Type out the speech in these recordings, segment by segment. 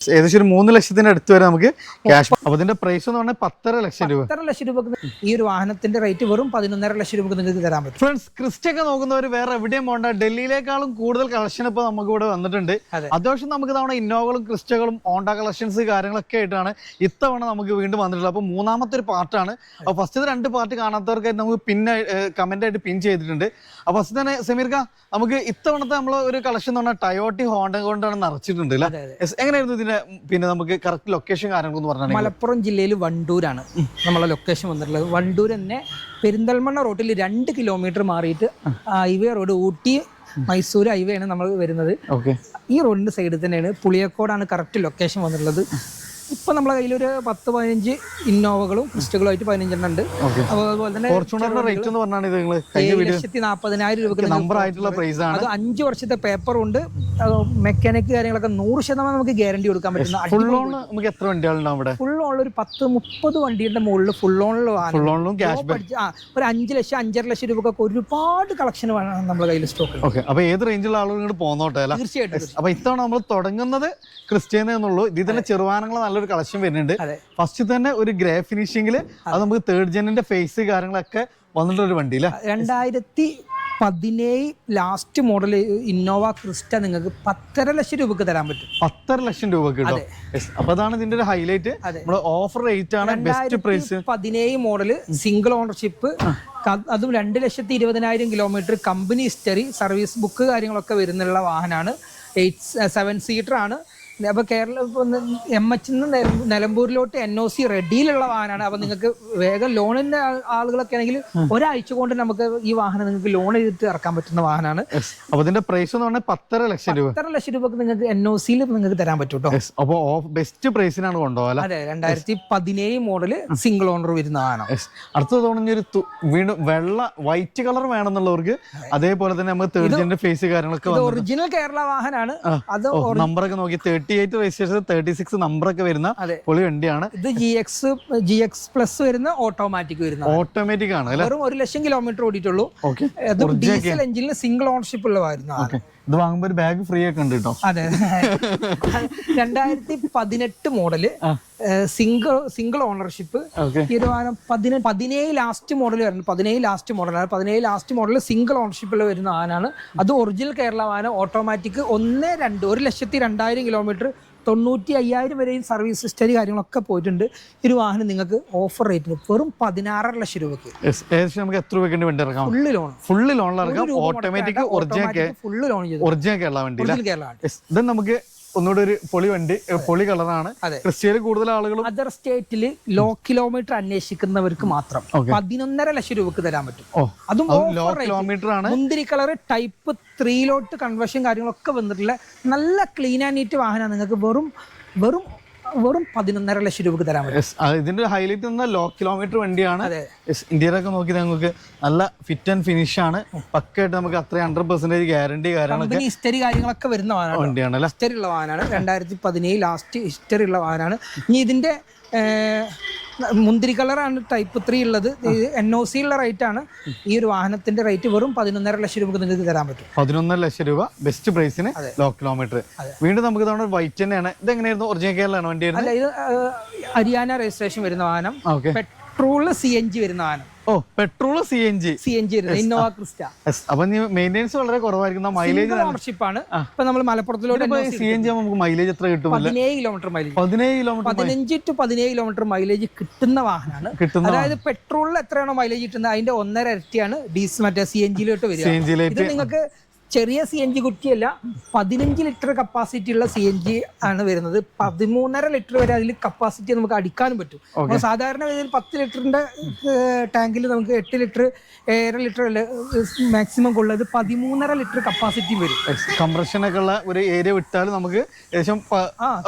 ഏകദേശം ഒരു 3 ലക്ഷത്തിന്റെ അടുത്ത് വരെ നമുക്ക് ക്യാഷ്. അപ്പൊ ഇതിന്റെ പ്രൈസ് എന്ന് പറഞ്ഞാൽ 10.5 ലക്ഷം രൂപ. 10 ലക്ഷം രൂപ ഈ ഒരു വാഹനത്തിന്റെ റേറ്റ് വെറും 11.5 ലക്ഷം രൂപ നിങ്ങൾക്ക് തരാൻ പറ്റും. ഫ്രണ്ട്സ്, ക്രിസ്റ്റൊക്കെ നോക്കുന്നവർ വേറെ എവിടെയും പോകണ്ട, ഡൽഹിയിലേക്കാളും കൂടുതൽ കളക്ഷൻ ഇപ്പൊ നമുക്ക് ഇവിടെ വന്നിട്ടുണ്ട്. അത്യാവശ്യം നമുക്ക് തവണ ഇന്നോവകളും ക്രിസ്റ്റകളും ഹോണ്ട കളക്ഷൻസ് കാര്യങ്ങളൊക്കെ ആയിട്ടാണ് ഇത്തവണ നമുക്ക് വീണ്ടും വന്നിട്ടുള്ളത്. അപ്പൊ മൂന്നാമത്തെ ഒരു പാർട്ടാണ്. അപ്പൊ ഫസ്റ്റ് 2 പാർട്ട് കാണാത്തവർക്കായിട്ട് നമുക്ക് പിന്നെ കമന്റ് ആയിട്ട് പിൻ ചെയ്തിട്ടുണ്ട്. അപ്പൊ ഫസ്റ്റ് തന്നെ സമീർക്ക, നമുക്ക് ഇത്തവണത്തെ നമ്മൾ ഒരു കളക്ഷൻ എന്ന് പറഞ്ഞാൽ ടയോട്ടി ഹോണ്ട കൊണ്ടാണ് നിറച്ചിട്ടുണ്ട്. എങ്ങനെയായിരുന്നു ഇതിന്റെ പിന്നെ നമുക്ക് കറക്റ്റ് ലൊക്കേഷൻ കാര്യങ്ങളൊന്ന് പറഞ്ഞാൽ? മലപ്പുറം ജില്ലയിൽ വണ്ടൂരാണ് നമ്മളെ ലൊക്കേഷൻ വന്നിട്ടുള്ളത്. വണ്ടൂർ തന്നെ പെരിന്തൽമണ്ണ റോഡിൽ 2 കിലോമീറ്റർ മാറിയിട്ട് highway road, Ooty Mysore highway ആണ് നമ്മൾ വരുന്നത്. ഈ റോഡിന്റെ സൈഡിൽ തന്നെയാണ്, പുളിയക്കോടാണ് കറക്റ്റ് ലൊക്കേഷൻ വന്നിട്ടുള്ളത്. ഇപ്പൊ നമ്മളെ കയ്യിലൊരു 10-15 ഇന്നോവകളും ക്രിസ്റ്റകളുമായിട്ട് 15 എണ്ണം ഉണ്ട്. അതുപോലെ തന്നെ 7,40,000 രൂപ അത് 5 വർഷത്തെ പേപ്പറും ഉണ്ട്. മെക്കാനിക് കാര്യങ്ങളൊക്കെ 100% നമുക്ക് ഗ്യാരണ്ടി കൊടുക്കാൻ പറ്റുന്ന ഫുൾ ഓൺ എത്ര വണ്ടികളുണ്ടാവും ഇവിടെ? ഫുൾ ഓൺ ഒരു 10-30 വണ്ടിയുടെ മുകളിൽ ഫുൾ ഓണിൽ ഒരു 5 ലക്ഷം 5.5 ലക്ഷം രൂപക്കൊക്കെ ഒരുപാട് കളക്ഷൻ നമ്മുടെ കയ്യിൽ സ്റ്റോക്ക്. അപ്പൊ ഏത് റേഞ്ചിലുള്ള ആളുകൾ പോന്നോട്ടെ. തീർച്ചയായിട്ടും. അപ്പൊ ഇത്തവണ നമ്മൾ തുടങ്ങുന്നത് ക്രിസ്റ്റ്യാനോ എന്നുള്ളൂ. ഇതിൽ തന്നെ ചെറുവാനങ്ങൾ നല്ലൊരു കളക്ഷൻ വരുന്നുണ്ട്. ഫസ്റ്റ് തന്നെ ഒരു ഗ്രേ ഫിനിഷിംഗിൽ അത് നമുക്ക് 3rd ജെന്നിന്റെ ഫേസ് കാര്യങ്ങളൊക്കെ വന്നിട്ടുള്ള ഒരു വണ്ടി. 2017 ലാസ്റ്റ് മോഡൽ ഇന്നോവ ക്രിസ്റ്റ നിങ്ങൾക്ക് 10.5 ലക്ഷം രൂപക്ക് തരാൻ പറ്റും. 10.5 ലക്ഷം രൂപക്ക് കിട്ടും. അപ്പൊ അതാണ് ഇതിന്റെ ഒരു ഹൈലൈറ്റ്. ഓഫർ റേറ്റ് ആണ്, best price. 2017 model single ownership, അതും 2,20,000 kilometre, company history, service book കാര്യങ്ങളൊക്കെ വരുന്നുള്ള വാഹനമാണ്. 7 സീറ്റർ ആണ്. അപ്പോൾ MH നിലമ്പൂരിലോട്ട് NOC റെഡിയിലുള്ള വാഹനമാണ്. അപ്പോൾ നിങ്ങൾക്ക് വേഗം ലോണിന്റെ ആളുകളൊക്കെ ആണെങ്കിൽ ഒരാഴ്ച കൊണ്ട് നമുക്ക് ഈ വാഹനം നിങ്ങൾക്ക് ലോൺ ചെയ്തിട്ട് ഇറക്കാൻ പറ്റുന്ന വാഹനമാണ്. അപ്പോൾ ഇതിന്റെ പ്രൈസ് എന്ന് പറഞ്ഞാൽ 10.5 ലക്ഷം രൂപ. 10.5 ലക്ഷം രൂപക്ക് നിങ്ങൾക്ക് NOCയിൽ നിങ്ങൾക്ക് തരാൻ പറ്റും കേട്ടോ. അപ്പോൾ ബെസ്റ്റ് പ്രൈസിനാണ് കൊണ്ടുപോകാം. അതെ, 2017 മോഡൽ സിംഗിൾ ഓണർ വരുന്ന വാഹനം. അടുത്ത തോന്നുന്നൊരു വീണ്ടും വൈറ്റ് കളർ വേണമെന്നുള്ളവർക്ക് അതേപോലെ തന്നെ നമുക്ക് 3rd ജെന്നിന്റെ ഫേസ് കാര്യങ്ങളൊക്കെ ഒറിജിനൽ കേരള വാഹനമാണ്. അത് നമ്പറൊക്കെ നോക്കി 38 രജിസ്ട്രേഷൻ 36 നമ്പറൊക്കെ വരുന്ന പൊളി വണ്ടിയാണ്. ഇത് GX പ്ലസ് വരുന്ന ഓട്ടോമാറ്റിക് ആണ്. വെറും 1 ലക്ഷം കിലോമീറ്റർ ഓടിയിട്ടുള്ളൂ. ഡീസൽ എഞ്ചിനിൽ സിംഗിൾ ഓണർഷിപ്പ് ഉള്ളതായിരുന്നു. ഇത് വാങ്ങുമ്പോൾ ഒരു ബാഗ് ഫ്രീ ഒക്കെ ഉണ്ട് കേട്ടോ. അതെ. 2018 മോഡല് സിംഗിൾ ഓണർഷിപ്പ്. ഈ ഒരു വാഹനം 17 ലാസ്റ്റ് മോഡൽ വരുന്നത്. 17 ലാസ്റ്റ് മോഡലാണ്. 17 ലാസ്റ്റ് മോഡൽ സിംഗിൾ ഓണർഷിപ്പിൽ വരുന്ന വാഹനമാണ്. അത് ഒറിജിനൽ കേരള വാഹനം, ഓട്ടോമാറ്റിക്. 1,02,000 കിലോമീറ്റർ, 95,000 വരെയും സർവീസ് ഹിസ്റ്ററി കാര്യങ്ങളൊക്കെ പോയിട്ടുണ്ട്. ഈ ഒരു വാഹനം നിങ്ങൾക്ക് ഓഫർ റേറ്റിന് വെറും 16.5 ലക്ഷം രൂപയ്ക്ക്. നമുക്ക് എത്ര രൂപയ്ക്ക് വണ്ടി ഇറക്കാം? ഫുള്ള് ലോണിലിറക്കാം. ഓട്ടോമാറ്റിക് ഒറിജിനൽ കേരള വണ്ടി. ഇത് നമുക്ക് ഒന്നുകൂടെ ഒരു പൊളി വണ്ടി, പൊളി കളറാണ്. ക്രിസ്റ്റയിൽ കൂടുതൽ ആളുകളും അതർ സ്റ്റേറ്റിൽ ലോ കിലോമീറ്റർ അന്വേഷിക്കുന്നവർക്ക് മാത്രം 11.5 ലക്ഷം രൂപക്ക് തരാൻ പറ്റും. അതും ലോ കിലോമീറ്റർ ആണ്. മുന്തിരി കളർ ടൈപ്പ് 3 കൺവേർഷൻ കാര്യങ്ങളൊക്കെ വന്നിട്ടുള്ള നല്ല ക്ലീൻ ആൻഡ് നീറ്റ് വാഹനമാണ്. നിങ്ങൾക്ക് വെറും 11.5 ലക്ഷം രൂപക്ക് തരാൻ പറ്റും. ഇതിന്റെ ഹൈലൈറ്റ് ലോ കിലോമീറ്റർ വണ്ടിയാണ്. ഇന്ത്യയിലൊക്കെ നോക്കി നമുക്ക് നല്ല ഫിറ്റ് ആൻഡ് ഫിനിഷ് ആണ്. പക്കായിട്ട് നമുക്ക് അത്രയും 100% ഗ്യാരണ്ടി കാര്യങ്ങളൊക്കെ ഹിസ്റ്ററി കാര്യങ്ങളൊക്കെ വരുന്ന വണ്ടിയാണ്. ഹിസ്റ്ററി ഉള്ള വാഹനമാണ്. 2017 ലാസ്റ്റ് ഹിസ്റ്ററി ഉള്ള വാഹനമാണ്. ഇനി ഇതിന്റെ മുന്തിരി കളറാണ് ടൈപ്പ് 3 ഉള്ളത്. NOC ഉള്ള റേറ്റ് ആണ്. ഈ ഒരു വാഹനത്തിന്റെ റേറ്റ് വെറും 11.5 ലക്ഷം രൂപ നിങ്ങൾക്ക് തരാൻ പറ്റും. 11.5 ലക്ഷം രൂപ ബെസ്റ്റ് പ്രൈസിന് ലോ കിലോമീറ്റർ. വീണ്ടും നമുക്ക് തവണ വൈറ്റ് തന്നെയാണ്. ഇത് എങ്ങനെയായിരുന്നു? ഒറിജിനൽ കേരളമാണ് വണ്ടി? അല്ല, ഇത് ഹരിയാന രജിസ്ട്രേഷൻ വരുന്ന വാഹനം. പെട്രോൾ CNG വരുന്ന വാഹനം. Petrol CNG Innova Crysta. അപ്പൊ മെയിൻ്റെനൻസ് വളരെ കുറവായിരിക്കും. മൈലേജ് ഓണർഷിപ്പ് ആണ്. ഇപ്പൊ നമ്മൾ മലപ്പുറത്തിലോട്ട് CNG നമുക്ക് മൈലേജ് എത്ര കിട്ടും? 17 kilometre mileage. 15 to 17 kilometre mileage കിട്ടുന്ന വാഹനമാണ്. അതായത് പെട്രോളിൽ എത്രയാണോ മൈലേജ് കിട്ടുന്നത് അതിന്റെ 1.5 ഇരട്ടിയാണ് ഡീസൽ മറ്റേ CNGയിലോട്ട് വരിക. ഇത് നിങ്ങൾക്ക് ചെറിയ CNG കുറ്റിയല്ല, 15 ലിറ്റർ കപ്പാസിറ്റി ഉള്ള CNG ആണ് വരുന്നത്. 13.5 ലിറ്റർ വരെ അതിൽ കപ്പാസിറ്റി നമുക്ക് അടിക്കാനും പറ്റും. സാധാരണ 10 ലിറ്ററിന്റെ ടാങ്കിൽ നമുക്ക് 8 ലിറ്റർ 7 ലിറ്റർ മാക്സിമം കൊള്ളത് 13.5 ലിറ്റർ കപ്പാസിറ്റി വരും. കംപ്രഷനൊക്കെ ഉള്ള ഒരു ഏരിയ വിട്ടാൽ നമുക്ക്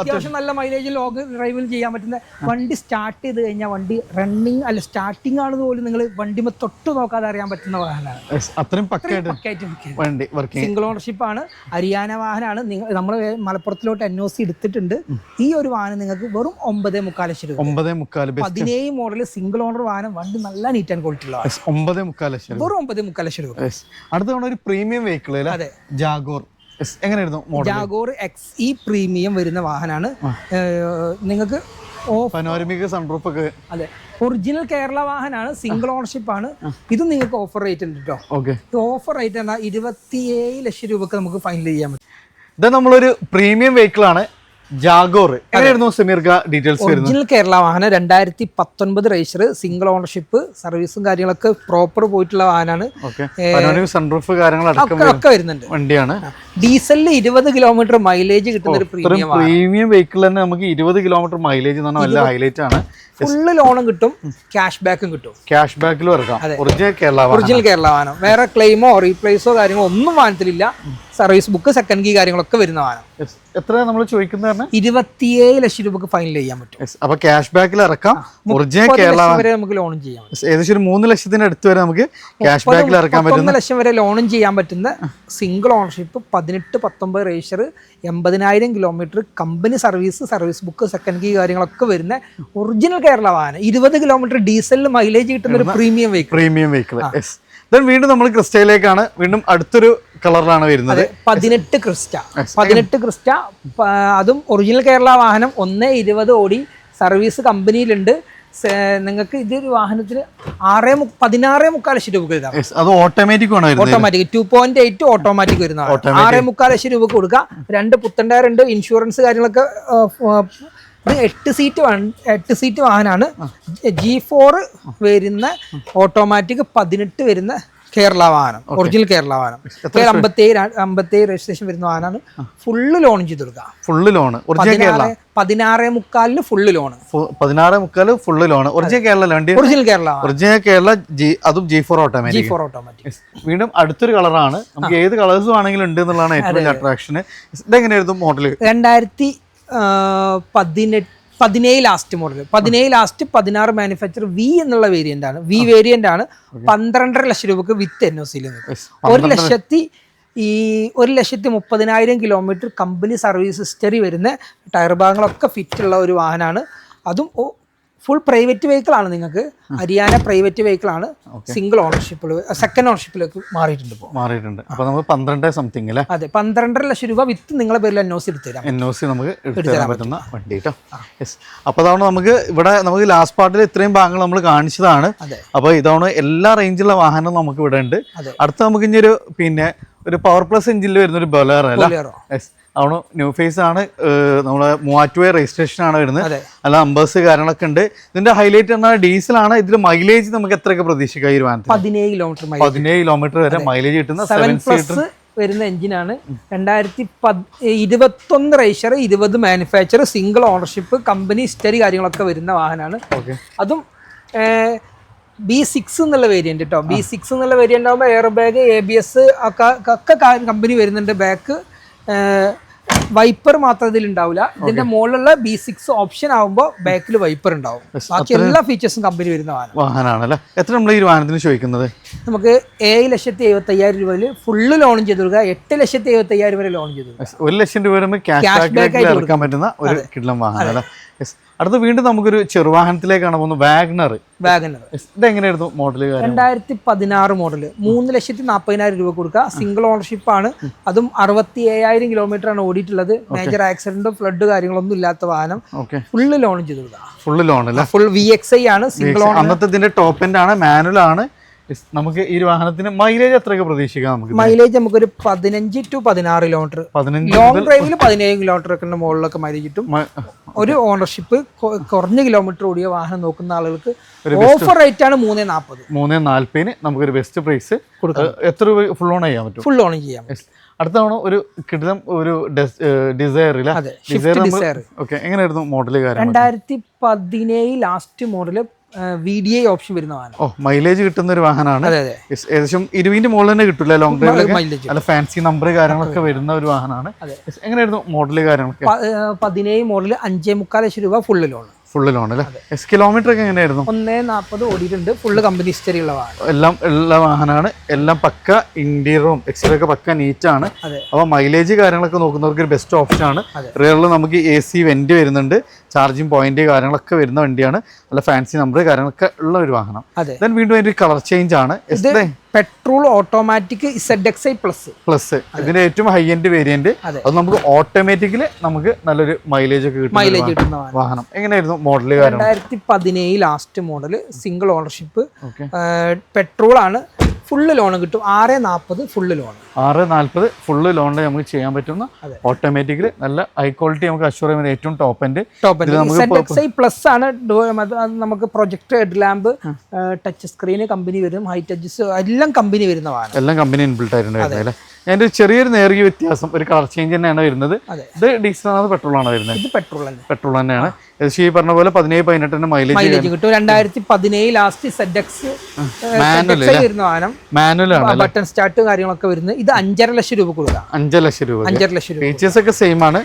അത്യാവശ്യം നല്ല മൈലേജ് ലോങ് ഡ്രൈവിൽ ചെയ്യാൻ പറ്റുന്ന വണ്ടി. സ്റ്റാർട്ട് ചെയ്ത് കഴിഞ്ഞാൽ വണ്ടി റണ്ണിങ് അല്ല സ്റ്റാർട്ടിംഗ് ആണെന്ന് പോലും നിങ്ങൾ വണ്ടിമ തൊട്ട് നോക്കാതെ അറിയാൻ പറ്റുന്ന വാഹനമാണ്. അത്രയും പക്കായിട്ട് സിംഗിൾ ഓണർഷിപ്പ് ആണ്. ഹരിയാന വാഹനമാണ്. നമ്മൾ മലപ്പുറത്തിലോട്ട് NOC എടുത്തിട്ടുണ്ട്. ഈ ഒരു വാഹനം നിങ്ങൾക്ക് വെറും 9.25 ലക്ഷം രൂപ. 17 മോഡൽ സിംഗിൾ ഓണർ വാഹനം. വണ്ടി നല്ല നീറ്റ് ആൻഡ് ക്വാളിറ്റി ഉള്ള 9.25 ലക്ഷം. വെറും 9.25 ലക്ഷം രൂപ. അടുത്ത ഒരു പ്രീമിയം വെഹിക്കിൾ ജാഗോർ. എങ്ങനെയായിരുന്നു മോഡൽ? ജാഗോർ XE പ്രീമിയം വരുന്ന വാഹനമാണ്. നിങ്ങൾക്ക് പനോരമിക് സൺറൂഫ് ഒക്കെ. അതെ, ഒറിജിനൽ കേരള വാഹനമാണ്, സിംഗിൾ ഓണർഷിപ്പ് ആണ്. ഇത് നിങ്ങൾക്ക് ഓഫർ റേറ്റ് ഉണ്ട് കേട്ടോ. ഓഫർ റേറ്റ് എന്താ, 27 ലക്ഷം രൂപക്ക് നമുക്ക് ഫൈനൽ ചെയ്യാൻ പറ്റും. ഇത് നമ്മളൊരു പ്രീമിയം വെഹിക്കിൾ ആണ്, ജാഗോർ. എങ്ങനെയായിരുന്നു സമീർക്ക ഡീറ്റെയിൽസ്? ഒറിജിനൽ കേരള വാഹനം, 2019 രജിസ്റ്റർ, സിംഗിൾ ഓണർഷിപ്പ്, സർവീസും കാര്യങ്ങളൊക്കെ പ്രോപ്പർ പോയിട്ടുള്ള വാഹനമാണ്. സൺറൂഫ് ഒക്കെ വരുന്നുണ്ട് വണ്ടിയാണ്. ഡീസലിൽ 20 കിലോമീറ്റർ മൈലേജ് കിട്ടുന്ന ഒരു പ്രീമിയം വെഹിക്കിൾ തന്നെ നമുക്ക് 20 കിലോമീറ്റർ മൈലേജ് എന്ന് പറഞ്ഞാൽ നല്ല ഹൈലൈറ്റ് ആണ്. ഫുള്ള് ലോണും കിട്ടും, ക്യാഷ് ബാക്കും കിട്ടും. ക്യാഷ് ബാക്കിലും ഇറക്കാം. ഒറിജിനൽ കേരള വാഹനം. വേറെ ക്ലെയിമോ റീപ്ലേസോ കാര്യങ്ങളോ ഒന്നും വാഹനത്തിലില്ല. സർവീസ് ബുക്ക്, സെക്കൻഡ് കീ കാര്യങ്ങളൊക്കെ വരുന്ന വാഹനം. എത്ര നമ്മൾ ചോദിക്കുന്നത്? 27 ലക്ഷം രൂപക്ക് ഫൈനൽ ചെയ്യാൻ പറ്റും. അപ്പൊ ക്യാഷ് ബാക്കിൽ ഇറക്കാം. ഒറിജിനൽ കേരള വരെ നമുക്ക് ലോണും ചെയ്യാം. ഏകദേശം 3 ലക്ഷത്തിന് അടുത്ത് വരെ നമുക്ക് ക്യാഷ് ബാക്കിൽ ഇറക്കാൻ പറ്റും. 1 ലക്ഷം വരെ ലോണും ചെയ്യാൻ പറ്റുന്ന single ownership, 18-19 register, 80,000 kilometre, company service, service book, second key കാര്യങ്ങളൊക്കെ വരുന്ന ഒറിജിനൽ കേരള വാഹനം. 20 കിലോമീറ്റർ ഡീസലിൽ മൈലേജ് കിട്ടുന്ന ഒരു പ്രീമിയം വെഹിക്കിൾ. വീണ്ടും നമ്മൾ ക്രിസ്റ്റയിലേക്കാണ്. വീണ്ടും അടുത്തൊരു കളറിലാണ് വരുന്നത്. 18 ക്രിസ്റ്റ. അതും ഒറിജിനൽ കേരള വാഹനം. 1.20 ഓടി, സർവീസ് കമ്പനിയിലുണ്ട്. നിങ്ങൾക്ക് ഇതൊരു വാഹനത്തിന് 16.25 ലക്ഷം രൂപ എഴുതാം. ഓട്ടോമാറ്റിക് 2.8 ഓട്ടോമാറ്റിക് വരുന്ന 6.25 ലക്ഷം രൂപ കൊടുക്കുക. 2 പുത്തൻ ടയർ ഉണ്ട്, ഇൻഷുറൻസ് കാര്യങ്ങളൊക്കെ. ഇത് 8 സീറ്റ് വാഹനമാണ്. G4 വരുന്ന ഓട്ടോമാറ്റിക്, 18 വരുന്ന കേരള വാഹനം, ഒറിജിനൽ കേരള വാഹനം. 57 രജിസ്ട്രേഷൻ വരുന്ന വാഹനമാണ്. ഫുള്ള് ലോൺ ചെയ്ത് കൊടുക്കുക. Full loan 16.25 full loan. 16.25 full loan. Original Kerala. അതും G4 ഓട്ടോമാറ്റിക്. വീണ്ടും അടുത്തൊരു കളറാണ്. നമുക്ക് ഏത് കളേഴ്സ് ആണെങ്കിലും ഉണ്ട് എന്നുള്ളതാണ് ഏറ്റവും വലിയ അട്രാക്ഷൻ. ഇതെങ്ങനെയായിരുന്നു model? 2017 last model, 16 manufacture, V എന്നുള്ള വേരിയന്റ് ആണ്. V വേരിയന്റ് ആണ്. 12.5 ലക്ഷം രൂപക്ക് with NOC. 1,30,000 kilometre company service history വരുന്ന ടയർ ഭാഗങ്ങളൊക്കെ ഫിറ്റ് ഉള്ള ഒരു വാഹനമാണ്. അതും ഫുൾ പ്രൈവറ്റ് വെഹിക്കിൾ ആണ്. നിങ്ങൾക്ക് ഹരിയാന പ്രൈവറ്റ് വെഹിക്കിൾ ആണ്. സിംഗിൾ ഓണർഷിപ്പിൽ, സെക്കൻഡ് ഓണർഷിപ്പിലേക്ക് മാറിയിട്ടുണ്ട്. അപ്പോൾ നമുക്ക് 12 സംതിങ് അല്ലേ? അതെ, 12.5 ലക്ഷം രൂപ വിത്ത് നിങ്ങളെ പേരിൽ NOC എടുത്തു തരാം. NOC നമുക്ക് എടുത്തു തരാൻ പറ്റുന്ന വണ്ടി കേട്ടോ. അപ്പോൾ അതാണ് നമുക്ക് ഇവിടെ നമുക്ക് ലാസ്റ്റ് പാർട്ടിൽ ഇത്രയും ഭാഗങ്ങൾ നമ്മൾ കാണിച്ചതാണ്. അപ്പോൾ ഇതാണ് എല്ലാ റേഞ്ചിലുള്ള വാഹനം നമുക്ക് ഇവിടെ ഉണ്ട്. അടുത്ത നമുക്ക് ഇനി ഒരു പവർ പ്ലസ് എഞ്ചിനിൽ വരുന്ന ഒരു ബൊലേറോ അല്ല? ആണ്. ന്യൂ ഫേസ് ആണ്. നമ്മളെ മൂവാറ്റുപുഴ രജിസ്ട്രേഷൻ ആണ് വരുന്നത്. അല്ല നമ്പേഴ്സ് കാര്യങ്ങളൊക്കെ ഉണ്ട്. ഇതിന്റെ ഹൈലൈറ്റ് എന്നാൽ ഡീസലാണ്. ഇതിന്റെ മൈലേജ് നമുക്ക് എത്രയൊക്കെ പ്രതീക്ഷിക്കാം? 17 കിലോമീറ്റർ വരെ മൈലേജ് കിട്ടുന്ന 7 സീറ്റർ വരുന്ന എഞ്ചിനാണ്. 2021 register, 20 manufacture, single ownership, company history കാര്യങ്ങളൊക്കെ വരുന്ന വാഹനമാണ്. അതും B6 എന്നുള്ള വേരിയന്റ് കേട്ടോ. B6 എന്നുള്ള വേരിയന്റ് ആകുമ്പോൾ എയർ ബാഗ്, ABS ഒക്കെ കമ്പനി വരുന്നുണ്ട്. ബാക്ക് വൈപ്പർ മാത്രം ഇതിൽ ഉണ്ടാവില്ല. ഇതിന്റെ മുകളിലുള്ള B6 ഓപ്ഷൻ ആകുമ്പോൾ ബാക്കിൽ വൈപ്പർ ഉണ്ടാവും. ബാക്കി എല്ലാ ഫീച്ചേഴ്സും കമ്പനി വരുന്ന വാഹനമാണല്ലേ. എത്ര നമ്മൾ ഈ വാഹനത്തിന് ചോദിക്കുന്നത്? നമുക്ക് 7,75,000 രൂപയിൽ ഫുള്ള് ലോൺ ചെയ്ത് കൊടുക്കുക. 8,75,000 വരെ ലോൺ ചെയ്ത് കൊടുക്കുക. 1 ലക്ഷം രൂപ വരെ ക്യാഷ് ബാക്ക് എടുക്കാൻ പറ്റുന്ന ഒരു കിടിലൻ വാഹനം. അടുത്ത വീണ്ടും നമുക്കൊരു ചെറുവാഹനത്തിലേക്കാണ് പോകുന്നത്. വാഗണർ. ഇതെങ്ങനെയായിരുന്നു മോഡൽ? 2016 മോഡൽ, 3,40,000 രൂപ കൊടുക്കുക. സിംഗിൾ ഓണർഷിപ്പ് ആണ്. അതും 67,000 കിലോമീറ്റർ ആണ് ഓടിയിട്ടുള്ളത്. മേജർ ആക്സിഡന്റോ ഫ്ലഡ് കാര്യങ്ങളൊന്നും ഇല്ലാത്ത വാഹനം. ഫുള്ള് ലോൺ ചെയ്ത് കൊടുക്കുക. ഫുൾ VXI ആണ്. Single owner. അന്നത്തെ ഇതിന്റെ ടോപ്പ് എൻഡ് ആണ്, മാനുവൽ ആണ്. നമുക്ക് ഈ വാഹനത്തിന് മൈലേജ് എത്രയൊക്കെ പ്രതീക്ഷിക്കാം? നമുക്ക് മൈലേജ് നമുക്കൊരു 15 to 16 കിലോമീറ്റർ. ലോങ് ഡ്രൈവിൽ 17 കിലോമീറ്റർ ഒക്കെ മുകളിലൊക്കെ മൈലേജ് കിട്ടും. ഒരു ഓണർഷിപ്പ് കുറഞ്ഞ കിലോമീറ്റർ ഓടിയ വാഹനം നോക്കുന്ന ആളുകൾക്ക് ഓഫർ റേറ്റ് ആണ് 340 നമുക്കൊരു ബെസ്റ്റ് പ്രൈസ്. എത്ര രൂപ ഫുൾ ഓൺ ചെയ്യാൻ പറ്റും? ഫുൾ ഓൺ ചെയ്യാം. അടുത്ത തവണ ഒരു കിടിലം ഒരു ഡിസയർ. എങ്ങനെയായിരുന്നു model? 2017 last model, VDI option വരുന്ന വാഹനം. മൈലേജ് കിട്ടുന്ന ഒരു വാഹനമാണ്. ഏകദേശം 20 മുകളിൽ തന്നെ കിട്ടില്ല ലോങ് ഡ്രൈവിലൊക്കെ. അല്ല ഫാൻസി നമ്പർ കാര്യങ്ങളൊക്കെ വരുന്ന ഒരു വാഹനമാണ്. എങ്ങനെയായിരുന്നു മോഡല് കാര്യങ്ങളൊക്കെ? 17 മോഡൽ, 5.25 ലക്ഷം രൂപ ഫുള്ള് ലോൺ. അല്ലേ? കിലോമീറ്റർ ഒക്കെ എങ്ങനെയായിരുന്നു? 140 ഓടിയിട്ടുണ്ട്. ഫുള്ള് കമ്പനി ഹിസ്റ്ററി ഉള്ള വാഹനം. എല്ലാ വാഹനമാണ്. എല്ലാം പക്ക ഇന്റീരിയറും എക്സ്റ്റീരിയർ ഒക്കെ പക്ക നീറ്റ് ആണ്. അപ്പോൾ മൈലേജ് കാര്യങ്ങളൊക്കെ നോക്കുന്നവർക്ക് ഒരു ബെസ്റ്റ് ഓപ്ഷൻ ആണ്. റിയറിൽ നമുക്ക് AC വെന്റ് വരുന്നുണ്ട്. ചാർജിങ് പോയിന്റ് കാര്യങ്ങളൊക്കെ വരുന്ന വണ്ടിയാണ്. നല്ല ഫാൻസി നമ്പർ കാര്യങ്ങളൊക്കെ ഉള്ള ഒരു വാഹനം. വീണ്ടും അതിന്റെ കളർ ചേഞ്ച് ആണ്. പെട്രോൾ ഓട്ടോമാറ്റിക് ZXi പ്ലസ് ഇതിന്റെ ഏറ്റവും ഹൈ എൻഡ് വേരിയന്റ്. അത് നമുക്ക് ഓട്ടോമാറ്റിക്കലി നമുക്ക് നല്ലൊരു മൈലേജ് ഒക്കെ കിട്ടുന്ന വാഹനം. എങ്ങനെയായിരുന്നു model? 2017 last model, single ownership, petrol ആണ്. ഫുള്ള് ലോൺ കിട്ടും. 640 ഫുള്ള് ലോൺ. 640 ഫുള്ള് ലോണിൽ നമുക്ക് ചെയ്യാൻ പറ്റുന്ന ഓട്ടോമാറ്റിക്കലി നല്ല ഹൈ ക്വാളിറ്റി നമുക്ക് അഷ്യൂർ ചെയ്യുന്ന ഏറ്റവും ടോപ്പ് എൻഡ് ZXi പ്ലസ് ആണ്. നമുക്ക് project, head lamp, touch screen company വരും, ഹൈ ടച്ചസ് എല്ലാം കമ്പനി വരുന്നതാണ്. എല്ലാം കമ്പനി ഇൻബിൽട്ട് ആയിട്ടുണ്ട് അല്ലേ? അതിന്റെ ചെറിയൊരു നേരിയ വ്യത്യാസം, ഒരു കളർ ചേഞ്ച് തന്നെയാണ് വരുന്നത്. ഇത് ഡീസൽ ആണ് പെട്രോൾ ആണ് വരുന്നത്? ഇത് പെട്രോൾ തന്നെയാണ്. ഈ പറഞ്ഞ പോലെ 17-18 മൈലേജ് കിട്ടും. 2017 ലാസ്റ്റ് ZX വരുന്ന വാഹനം, മാനുവൽ ആണ്, ബട്ടൺ സ്റ്റാർട്ട് കാര്യങ്ങളൊക്കെ വരുന്നത്. ഇത് 5.5 ലക്ഷം രൂപ കൊടുക്കാം. 5 ലക്ഷം രൂപ. ഫീച്ചേഴ്സ് ഒക്കെ സെയിം ആണ്.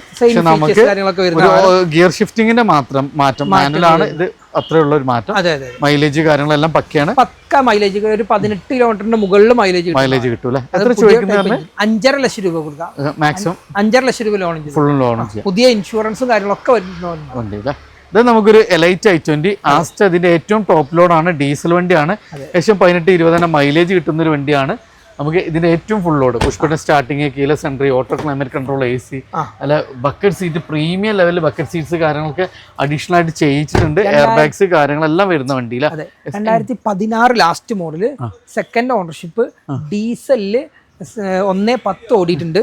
ഗിയർ ഷിഫ്റ്റിങ്ങിന്റെ മാത്രം മാറ്റം. മാനുവൽ ആണ് ഇത്, അത്രയുള്ള ഒരു മാറ്റം. മൈലേജ് കാര്യങ്ങളെല്ലാം പക്കയാണ്. പക്ക മൈലേജ്, ഒരു 18 കിലോമീറ്ററിന്റെ മുകളിൽ മൈലേജ് കിട്ടൂല. എത്ര ചോദിക്കുന്നത്? 5.5 ലക്ഷം രൂപ കൊടുക്കാം മാക്സിമം. 5.5 ലക്ഷം രൂപ ലോൺ ഫുൾ ലോൺ ചെയ്യാം. പുതിയ ഇൻഷുറൻസും കാര്യങ്ങളൊക്കെ വരുന്നുണ്ട്. ഇത് നമുക്കൊരു എലൈറ്റ് i20 ആസ്റ്റ്. അതിന്റെ ഏറ്റവും ടോപ്പ് ലോഡാണ്, ഡീസൽ വണ്ടിയാണ്. ഏകദേശം 18-20 മൈലേജ് കിട്ടുന്ന ഒരു വണ്ടിയാണ്. നമുക്ക് ഇതിന്റെ ഏറ്റവും ഫുൾ ലോഡ്, പുഷ്പയുടെ starting, keyless entry, auto climate control, AC, അല്ല ബക്കറ്റ് സീറ്റ്, പ്രീമിയം ലെവലിൽ ബക്കറ്റ് സീറ്റ്സ് കാര്യങ്ങളൊക്കെ അഡീഷണൽ ആയിട്ട് ചെയ്യിച്ചിട്ടുണ്ട്. എയർ ബാഗ്സ് കാര്യങ്ങളെല്ലാം വരുന്ന വണ്ടിയിലാണ്. 2016 ലാസ്റ്റ് മോഡല്, സെക്കൻഡ് ഓണർഷിപ്പ്, ഡീസലില് 1.10 ഓടിയിട്ടുണ്ട്.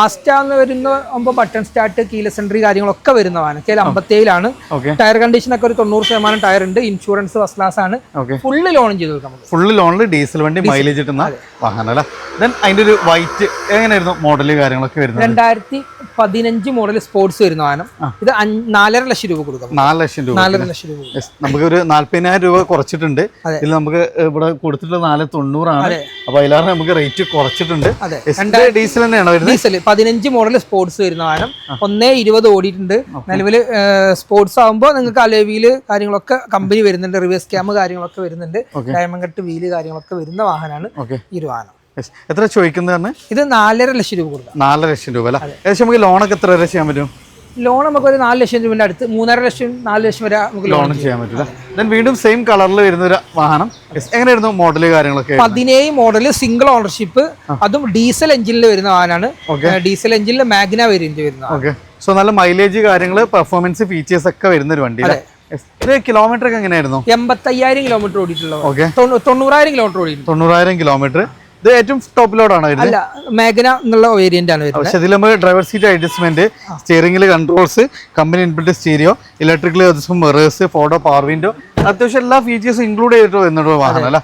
ആസ്റ്റാന്ന് വരുന്ന ബട്ടൺ സ്റ്റാർട്ട്, കീലെസ് എൻട്രി കാര്യങ്ങളൊക്കെ വരുന്നതാണ്. 57 ടയർ കണ്ടീഷൻ ഒക്കെ ഒരു 90% ടയർ ഉണ്ട്. ഇൻഷുറൻസ് ഫസ്റ്റ് ക്ലാസ് ആണ്. ഫുള്ള് ലോൺ ചെയ്ത് കൊടുക്കാം. ഫുള്ള് ലോണിൽ ഡീസൽ വണ്ടി മൈലേജ് കിട്ടുന്ന വാഹനം അല്ലേ? അതിന്റെ ഒരു വൈറ്റ് എങ്ങനെയായിരുന്നു മോഡല് കാര്യങ്ങളൊക്കെ വരുന്നത്? 2015 മോഡൽ സ്പോർട്സ് വരുന്ന വാഹനം. ഇത് 4.5 ലക്ഷം രൂപ കൊടുക്കാം. 4 ലക്ഷം രൂപ. നമുക്ക് ഒരു 40,000 രൂപ കുറച്ചിട്ടുണ്ട്. ഇതിൽ നമുക്ക് ഇവിടെ കൊടുത്തിട്ടുള്ള 490 അപ്പൊ അതിലാണ് നമുക്ക് റേറ്റ് കുറച്ചിട്ടുണ്ട്. ഡീസൽ തന്നെയാണ് ഡീസൽ 15 മോഡൽ സ്പോർട്സ് വരുന്ന വാഹനം. 1.20 ഓടിയിട്ടുണ്ട്. നിലവിൽ സ്പോർട്സ് ആകുമ്പോൾ നിങ്ങൾക്ക് അലോവീല് കാര്യങ്ങളൊക്കെ കമ്പനി വരുന്നുണ്ട്. റിവേഴ്സ് ക്യാമ് കാര്യങ്ങളൊക്കെ വരുന്നുണ്ട്. ഡയമണ്ട് കട്ട് വീല് കാര്യങ്ങളൊക്കെ വരുന്ന വാഹനമാണ് ഈ ഒരു വാഹനം. എത്ര ചോദിക്കുന്നതാണ്? ഇത് 4.5 ലക്ഷം രൂപ കൊടുക്കാം. 4 ലക്ഷം രൂപ അല്ല? ഏകദേശം നമുക്ക് ലോണൊക്കെ എത്ര വരെ ചെയ്യാൻ പറ്റും? ലോൺ നമുക്ക് ഒരു 4 ലക്ഷം രൂപയുടെ അടുത്ത്, 3.5 ലക്ഷം 4 ലക്ഷം വരെ നമുക്ക് ലോൺ ചെയ്യാൻ പറ്റില്ല. വീണ്ടും സെയിം കളറിൽ വരുന്ന ഒരു വാഹനം. എങ്ങനെയായിരുന്നു മോഡല് കാര്യങ്ങളൊക്കെ? 17 മോഡല്, സിംഗിൾ ഓണർഷിപ്പ്, അതും ഡീസൽ എഞ്ചിനിൽ വരുന്ന വാഹനമാണ്. ഡീസൽ എഞ്ചിനിൽ മാഗ്ന വേരിയന്റ് വരുന്ന. സോ നല്ല മൈലേജ് കാര്യങ്ങള്, പെർഫോമൻസ്, ഫീച്ചേഴ്സ് ഒക്കെ വരുന്ന ഒരു വണ്ടി. കിലോമീറ്റർ ഒക്കെ എങ്ങനെയായിരുന്നു? 85,000 കിലോമീറ്റർ ഓടിയിട്ടുള്ളത്. 90,000 കിലോമീറ്റർ ഓടിയിട്ടുണ്ട്. 90,000 കിലോമീറ്റർ. ഇത് ഏറ്റവും ടോപ്പ് ലോഡാണ് വരുന്നത്? അല്ല, മാഗ്ന എന്നുള്ള വേരിയന്റ് ആണ് വരുന്നത്. പക്ഷെ ഇതിൽ നമുക്ക് ഡ്രൈവർ സീറ്റ് അഡ്ജസ്റ്റ്മെന്റ്, സ്റ്റിയറിംഗിൽ controls, company inbuilt stereo, electrical mirrors, photo, power window, അത്യാവശ്യം എല്ലാ ഫീച്ചേഴ്സും ഇൻക്ലൂഡ് ചെയ്തിട്ട് വരുന്ന വാഹനം അല്ല?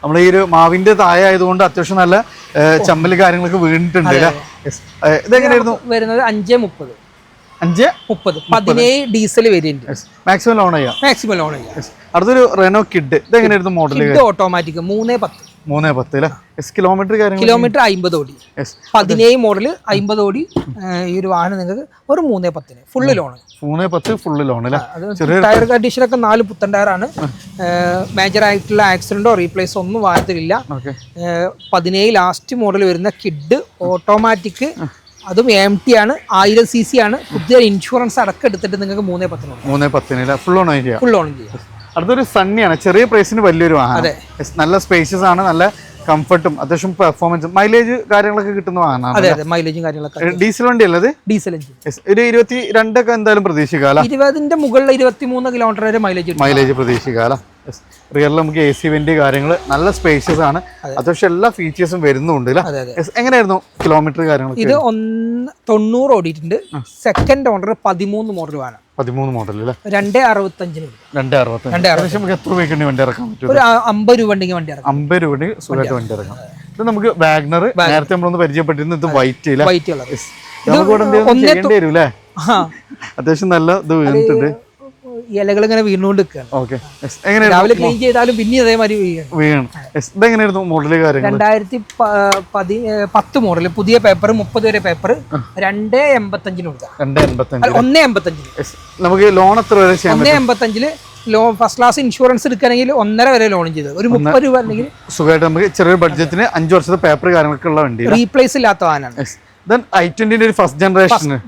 നമ്മൾ ഈ ഒരു മാവിന്റെ താഴെ ആയതുകൊണ്ട് അത്യാവശ്യം നല്ല ചമ്മല് കാര്യങ്ങളൊക്കെ വീണിട്ടുണ്ട്. ഇതെങ്ങനെയായിരുന്നു വരുന്നത്? 5.30. 5.30. 17 ഡീസൽ വേരിയന്റ്. മാക്സിമം ലോൺ ചെയ്യാം. മാക്സിമം ലോൺ ചെയ്യാം. അടുത്തൊരു റെനോ കിഡ്. ഇതെങ്ങനെയായിരുന്നു മോഡൽ? ഓട്ടോമാറ്റിക് 3.10. 3.10 അല്ലേ? കിലോമീറ്റർ 50 ഓടി. 17 മോഡല് 50 ഓടി. ഈ ഒരു വാഹനം നിങ്ങൾക്ക് ഒരു 3.10 ഫുള്ള് ലോൺ. 3.10 ഫുള്ള് ലോൺ അല്ലേ? ടയർ കണ്ടീഷൻ ഒക്കെ 4 പുത്തൻ ടയറാണ്. മേജർ ആയിട്ടുള്ള ആക്സിഡന്റോ റീപ്ലേസോ ഒന്നും വാഹനത്തിലില്ല. 17 ലാസ്റ്റ് മോഡൽ വരുന്ന കിഡ് ഓട്ടോമാറ്റിക്, അതും MT ആണ്. 1000 cc ആണ്. പുതിയ ഇൻഷുറൻസ് അടക്കം എടുത്തിട്ട് നിങ്ങൾക്ക് 3.10 ഫുൾ ഓൺ ചെയ്യാം. അടുത്തൊരു സണ്ണിയാണ്. ചെറിയ പ്രൈസിന് വലിയൊരു വാഹനം. നല്ല സ്പേഷ്യസ് ആണ്, നല്ല കംഫർട്ടും അത്യാവശ്യം പെർഫോമൻസും മൈലേജ് കാര്യങ്ങളൊക്കെ കിട്ടുന്ന വാഹനമാണ്. മൈലേജും കാര്യങ്ങളൊക്കെ. ഡീസൽ വണ്ടി അല്ലത്? Diesel engine. ഒരു 22 ഒക്കെ എന്തായാലും പ്രതീക്ഷിക്കാല. 20ന്റെ മുകളിൽ 23 കിലോമീറ്റർ വരെ മൈലേജ് പ്രതീക്ഷിക്കാല. റിയറിൽ നമുക്ക് AC വെന്റ് കാര്യങ്ങൾ, നല്ല സ്പേഷ്യസ് ആണ്, അത്യാവശ്യം എല്ലാ ഫീച്ചേഴ്സും വരുന്നുണ്ട്. എങ്ങനെയായിരുന്നു കിലോമീറ്റർ കാര്യങ്ങൾ? ഇത് 90 ഓടിയിട്ടുണ്ട്. സെക്കൻഡ് ഓണർ 13 മോഡൽ വാഹനം. 13 മോഡൽ അല്ലേ? 2.65. 2.65 എത്ര രൂപയ്ക്ക് വണ്ടി ഇറക്കാൻ പറ്റും? ഒരു 50 രൂപ ഉണ്ടെങ്കിൽ വണ്ടി ഇറക്കാം. 50 രൂപ ഉണ്ടെങ്കിൽ സുഖമായിട്ട് വണ്ടി ഇറക്കാം. ഇത് നമുക്ക് വാഗ്നർ നേരത്തെ നമ്മളൊന്ന് പരിചയപ്പെട്ടിരുന്നു. ഇത് വൈറ്റ് ചെയ്യേണ്ടി വരും അല്ലേ? അത്യാവശ്യം നല്ല ഇത് വീണിട്ടുണ്ട്. ഇലകൾ ഇങ്ങനെ വീണുകൊണ്ട് രാവിലെ ക്ലീൻ ചെയ്താലും പിന്നെ അതേമാതിരി വീഴണം. 2010 മോഡൽ, പുതിയ പേപ്പർ, 30 വരെ പേപ്പർ. 2.85 കൊടുക്കാം. 1.85. നമുക്ക് ലോൺ എത്ര വരെ? 1.85 ലോൺ. ഫസ്റ്റ് ക്ലാസ് ഇൻഷുറൻസ് എടുക്കുകയാണെങ്കിൽ 1.5 വരെ ലോൺ ചെയ്തത്. ഒരു 30 രൂപ അല്ലെങ്കിൽ സുഖമായിട്ട് നമുക്ക് ചെറിയൊരു ബഡ്ജറ്റിന് 5 വർഷത്തെ പേപ്പർ കാര്യങ്ങളൊക്കെ ഉള്ള വണ്ടി. റീപ്ലേസ് ഇല്ലാത്ത വാഹനമാണ്. ദെൻ i20 ഒരു ഫസ്റ്റ്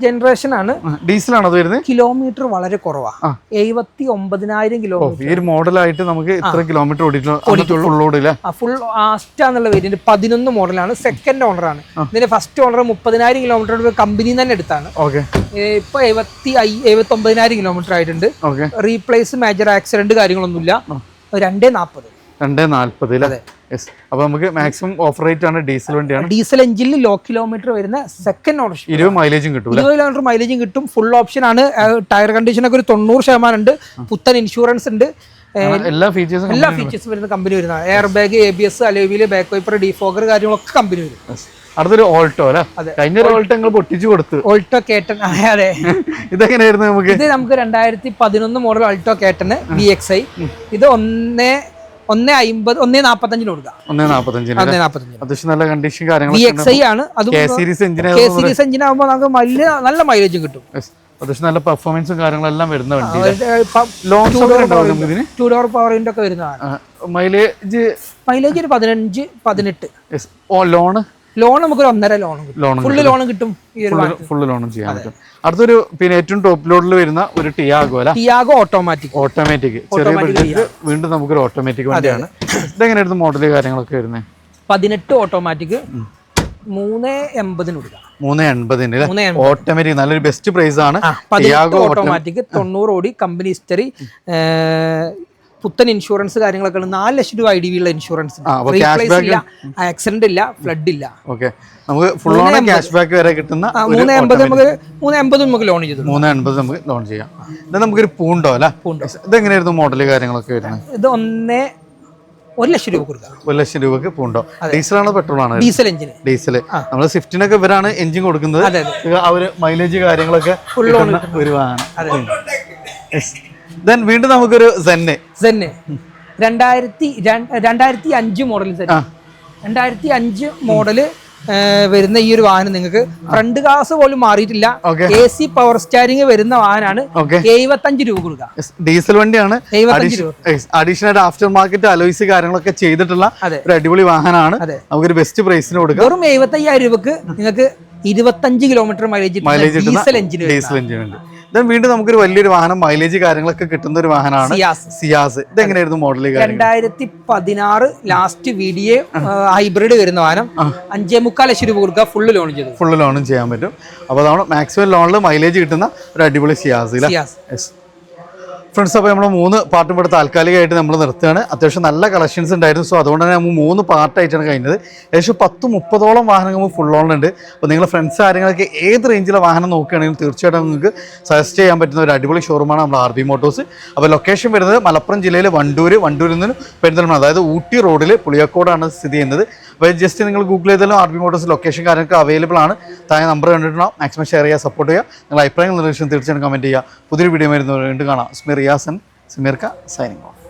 ജനറേഷൻ ആണ്. ഡീസലാണോ അത് വരുന്നത്? കിലോമീറ്റർ വളരെ കുറവാണ്, 79,000 കിലോമീറ്റർ. ഈ ഒരു മോഡലായിട്ട് നമുക്ക് ഇത്ര കിലോമീറ്റർ ഓടിയിട്ടുള്ളൂ. ഫുൾ ആസ്റ്റ എന്നുള്ള വേരിയന്റ് 11 മോഡലാണ്, സെക്കൻഡ് ഓണർ ആണ്. ഇതിന്റെ ഫസ്റ്റ് ഓണർ 30,000 കിലോമീറ്റർ കമ്പനി തന്നെ എടുത്താണ്. ഇപ്പൊ 79,000 കിലോമീറ്റർ ആയിട്ടുണ്ട്. റീപ്ലേസ് മേജർ ആക്സിഡന്റ് കാര്യങ്ങളൊന്നുമില്ല. 240. അപ്പൊ നമുക്ക് മാക്സിമം ഓഫർ റേറ്റ് ആണ്. ഡീസൽ വണ്ടിയാണ്. ഡീസൽ എഞ്ചിനിൽ ലോ കിലോമീറ്റർ വരുന്ന സെക്കൻഡ് ഓണർഷിപ്പ്. 20 മൈലേജും കിട്ടും. 20 കിലോമീറ്റർ മൈലേജും കിട്ടും. ഫുൾ ഓപ്ഷൻ ആണ്. ടയർ കണ്ടീഷൻ ഒക്കെ ഒരു 90% ഉണ്ട്. പുത്തൻ ഇൻഷുറൻസ് ഉണ്ട്. എല്ലാ ഫീച്ചേഴ്സും വരുന്ന കമ്പനി വരുന്ന എയർ ബാഗ്, ABS, അലോവില്, ബാക്ക് വൈപ്പർ, ഡിഫോഗർ കാര്യങ്ങളൊക്കെ കമ്പനി വരും. അടുത്തൊരു ഓൾട്ടോ അല്ലെ? കഴിഞ്ഞ ഓൾട്ടോ നിങ്ങൾ പൊട്ടിച്ചു കൊടുത്തു. ഓൾട്ടോ കേട്ടൺ. അതെ. ഇതെങ്ങനെയായിരുന്നു? ഇത് നമുക്ക് 2011 മോഡൽ ഓൾട്ടോ കേട്ടന് VXI. ഇത് 1.45 കൊടുക്കാം. 1.45 അത്യാവശ്യം നല്ല കണ്ടീഷൻ കാര്യങ്ങൾ. VXI ആണ്. അത് K സീരീസ് എഞ്ചിൻ ആകുമ്പോൾ നമുക്ക് നല്ല മൈലേജും കിട്ടും. അത്യാവശ്യം നല്ല പെർഫോമൻസും കാര്യങ്ങളെല്ലാം വരുന്ന വണ്ടി. 2 ഡോർ പവർ വിൻഡോ ഒക്കെ വരുന്നതാണ്. മൈലേജ് ഒരു 15-18. ലോൺ നമുക്ക് 1.5 ലോൺ ഫുള്ള് ലോണും കിട്ടും. ഫുള്ള് ലോണും ചെയ്യാൻ പറ്റും. അടുത്തൊരു പിന്നെ ഏറ്റവും ടോപ്പ് ലോഡിൽ വരുന്ന ഒരു ടിയാഗോ അല്ല? Tiago automatic. ചെറിയ ബഡ്ജറ്റ് വീണ്ടും നമുക്കൊരു ഓട്ടോമാറ്റിക് വണ്ടിയാണ്. ഇതെങ്ങനെയായിരുന്നു മോഡല് കാര്യങ്ങളൊക്കെ വരുന്നത്? 18 ഓട്ടോമാറ്റിക് 380 കൊടുക്കാം. 380 ഓട്ടോമാറ്റിക് നല്ലൊരു ബെസ്റ്റ് പ്രൈസ് ആണ്. ഓട്ടോമാറ്റിക് 90 ഓടി, കമ്പനി ഹിസ്റ്ററി, പുത്തൻ ഇൻഷുറൻസ് കാര്യങ്ങളൊക്കെ 4 ലക്ഷം രൂപ IDV ഉള്ള ഇൻഷുറൻസ്. ആക്സിഡന്റ് ഇല്ല, ഫ്ലഡ് ഇല്ല. നമുക്ക് ഫുൾ ഓൺ ക്യാഷ് ബാക്ക് വരെ കിട്ടുന്ന 380 നമുക്ക് ലോൺ ചെയ്തു. 380 നമുക്ക് ലോൺ ചെയ്യാം. ഇത് നമുക്കൊരു പൂണ്ടോ അല്ല? ഇതെങ്ങനെയായിരുന്നു മോഡല് കാര്യങ്ങളൊക്കെ വരുന്നത്? ഇത് 1 ലക്ഷം രൂപ കൊടുക്കാം. 1 ലക്ഷം രൂപക്ക് പൂണ്ടോ? ഡീസൽ ആണോ പെട്രോൾ ആണോ? Diesel engine. ഡീസൽ. നമ്മൾ സ്വിഫ്റ്റിനൊക്കെ ഇവരാണ് എഞ്ചിൻ കൊടുക്കുന്നത്. അവര് മൈലേജ് കാര്യങ്ങളൊക്കെ ഒരു വാഹനം. വീണ്ടും നമുക്കൊരു സെന്ന് 2005 മോഡൽ. 2005 മോഡല് വരുന്ന ഈ ഒരു വാഹനം നിങ്ങൾക്ക് ഫ്രണ്ട് ഗ്ലാസ് പോലും മാറിയിട്ടില്ല. AC പവർ സ്റ്റാരിങ് വരുന്ന വാഹനമാണ്. 75 രൂപ കൊടുക്കുക. ഡീസൽ വണ്ടിയാണ്. അഡീഷണൽ ആഫ്റ്റർ മാർക്കറ്റ് അലോയ്സ് കാര്യങ്ങളൊക്കെ ചെയ്തിട്ടുള്ള ഒരു അടിപൊളി വാഹനമാണ്. നമുക്കൊരു ബെസ്റ്റ് പ്രൈസിന് കൊടുക്കാം. വെറും 75,000 രൂപക്ക് നിങ്ങൾക്ക് 25 കിലോമീറ്റർ മൈലേജ് ഡീസൽ എഞ്ചിൻ ഉണ്ട്. വീണ്ടും നമുക്കൊരു വലിയൊരു വാഹനം മൈലേജ് കാര്യങ്ങളൊക്കെ കിട്ടുന്ന ഒരു വാഹനമാണ് സിയാസ്. ഇതെങ്ങനെയായിരുന്നു മോഡല്? 2016 ലാസ്റ്റ് VDA ഹൈബ്രിഡ് വരുന്ന വാഹനം. 5.25 ലക്ഷം രൂപ കൊടുക്കുക. ഫുള്ള് ലോണും ചെയ്യാൻ പറ്റും. അപ്പോൾ അതാണ് മാക്സിമം ലോണിൽ മൈലേജ് കിട്ടുന്ന ഒരു അടിപൊളി സിയാസ്. ഫ്രണ്ട്സ്, അപ്പോൾ നമ്മൾ 3 പാർട്ടും ഇവിടെ താൽക്കാലികമായിട്ട് നമ്മൾ നിർത്തുകയാണ്. അത്യാവശ്യം നല്ല കളക്ഷൻസ് ഉണ്ടായിരുന്നു. സോ അതുകൊണ്ട് തന്നെ നമ്മൾ 3 പാർട്ടായിട്ടാണ് കഴിഞ്ഞത്. ഏകദേശം 10-30ഓളം വാഹനങ്ങൾ ഫുൾ ഓണുണ്ട്. അപ്പോൾ നിങ്ങളുടെ ഫ്രണ്ട്സ് കാര്യങ്ങളൊക്കെ ഏത് റേഞ്ചിലെ വാഹനം നോക്കുകയാണെങ്കിലും തീർച്ചയായിട്ടും നിങ്ങൾക്ക് സജസ്റ്റ് ചെയ്യാൻ പറ്റുന്ന ഒരു അടിപൊളി ഷോറൂമാണ് നമ്മൾ RB മോട്ടോഴ്സ്. അപ്പോൾ ലൊക്കേഷൻ വരുന്നത് മലപ്പുറം ജില്ലയിലെ വണ്ടൂരിൽ നിന്ന് പെരിന്തൽമണ്ണ, അതായത് ഊട്ടി റോഡിൽ പുളിയക്കോടാണ് സ്ഥിതി ചെയ്യുന്നത്. അപ്പോൾ ജസ്റ്റ് നിങ്ങൾ ഗൂഗിൾ ചെയ്താലും RB മോട്ടോഴ്സ് ലൊക്കേഷൻ കാര്യങ്ങളൊക്കെ അവൈലബിൾ ആണ്. താഴെ നമ്പർ കണ്ടിട്ടുണ്ടാവും. മാക്സിമം ഷെയർ ചെയ്യുക, സപ്പോർട്ട് ചെയ്യുക. നിങ്ങൾ അഭിപ്രായങ്ങൾ നിർദ്ദേശം തീർച്ചയായും കമൻറ്റ് ചെയ്യുക. പുതിയൊരു വീഡിയോ വരുന്നത് വീണ്ടും കാണാം. റിയാസ് ആൻഡ് സമീർക്ക സൈനിങ് ഓഫ്.